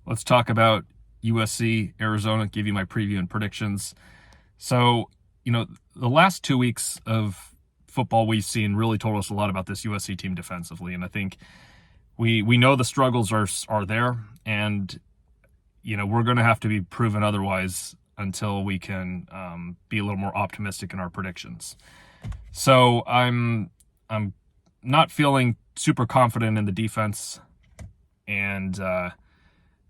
Let's talk about USC, Arizona, give you my preview and predictions. So, the last 2 weeks of football we've seen really told us a lot about this USC team defensively. And I think we know the struggles are there, and, we're going to have to be proven otherwise until we can be a little more optimistic in our predictions. So I'm not feeling super confident in the defense, and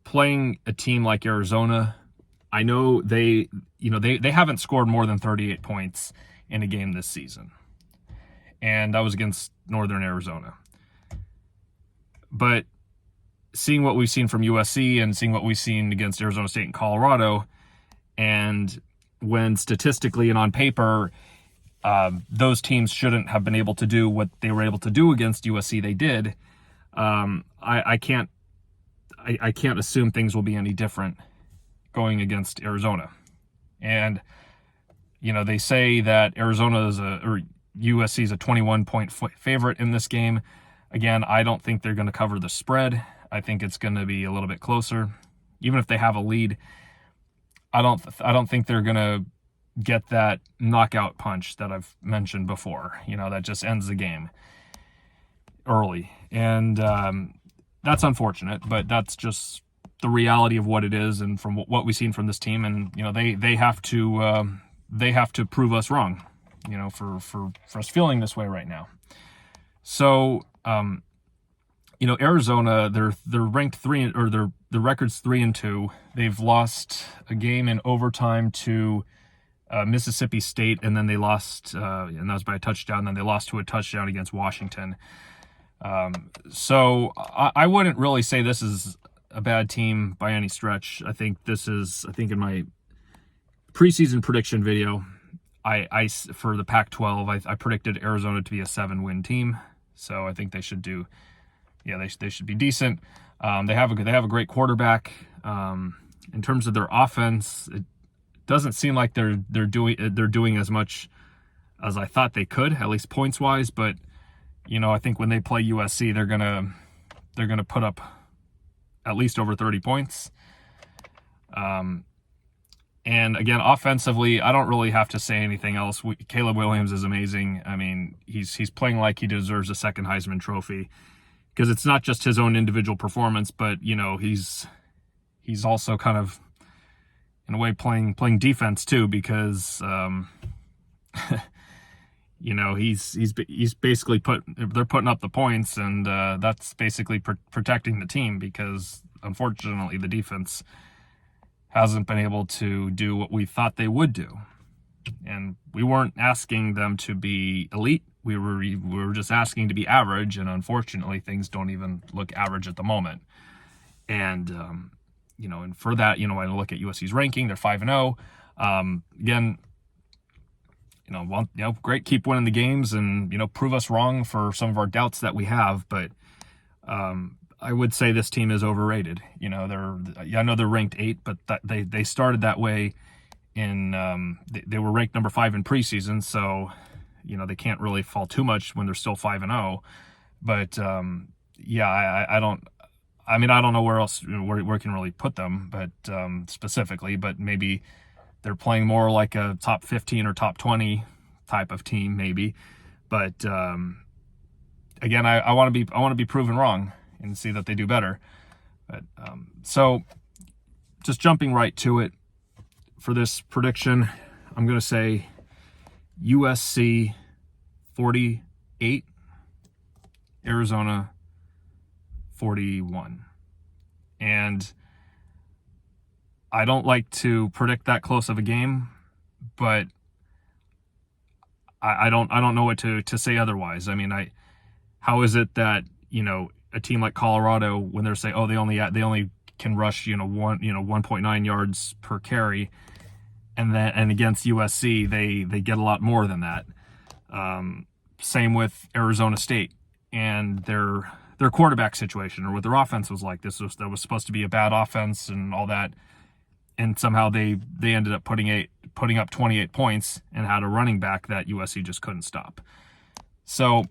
playing a team like Arizona, I know they haven't scored more than 38 points in a game this season. And that was against Northern Arizona. But seeing what we've seen from USC and seeing what we've seen against Arizona State and Colorado, and when statistically and on paper, those teams shouldn't have been able to do what they were able to do against USC, they did. I can't assume things will be any different going against Arizona. And, they say that USC is a 21-point favorite in this game. Again, I don't think they're going to cover the spread. I think it's going to be a little bit closer. Even if they have a lead, I don't think they're going to get that knockout punch that I've mentioned before, that just ends the game early. And that's unfortunate, but that's just the reality of what it is, and from what we've seen from this team. And they have to prove us wrong, for us feeling this way right now. So Arizona, they're ranked their record's 3-2. They've lost a game in overtime to Mississippi State, and then they lost, and that was by a touchdown. Then they lost to a touchdown against Washington. So I wouldn't really say this is a bad team by any stretch. I think in my preseason prediction video, I for the Pac-12, I predicted Arizona to be a 7-win team. So I think they should they should be decent. They have a great quarterback. In terms of their offense, it doesn't seem like they're doing as much as I thought they could, at least points wise. But I think when they play USC, they're gonna put up at least over 30 points. And again, offensively, I don't really have to say anything else. Caleb Williams is amazing. I mean, he's playing like he deserves a second Heisman Trophy, because it's not just his own individual performance, but he's also kind of, in a way, playing defense too, because he's basically they're putting up the points, and that's basically protecting the team, because unfortunately the defense hasn't been able to do what we thought they would do. And we weren't asking them to be elite. We were just asking to be average, and unfortunately things don't even look average at the moment. And and for that, when I look at USC's ranking, they're 5-0. Again, great, keep winning the games, and prove us wrong for some of our doubts that we have. But I would say this team is overrated. I know they're ranked 8, but they started that way they were ranked number 5 in preseason, so they can't really fall too much when they're still 5-0. But I don't know where else where we can really put them, but specifically, but maybe they're playing more like a top 15 or top 20 type of team, maybe. But again, I want to be proven wrong and see that they do better. But so just jumping right to it for this prediction, I'm going to say USC 48, Arizona 41. And I don't like to predict that close of a game, but I don't know what to say otherwise. I mean, how is it that a team like Colorado, when they're saying, they only can rush 1.9 yards per carry, and against USC they get a lot more than that. Same with Arizona State and their quarterback situation, or what their offense was like. That was supposed to be a bad offense and all that, and somehow they ended up putting up 28 points and had a running back that USC just couldn't stop. So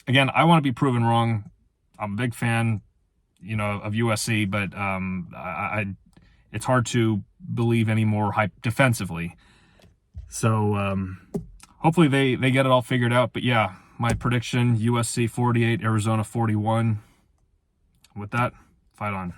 again, I want to be proven wrong. I'm a big fan. of USC, but it's hard to believe any more hype defensively. So hopefully they get it all figured out. But yeah, my prediction: USC 48, Arizona 41. With that, fight on.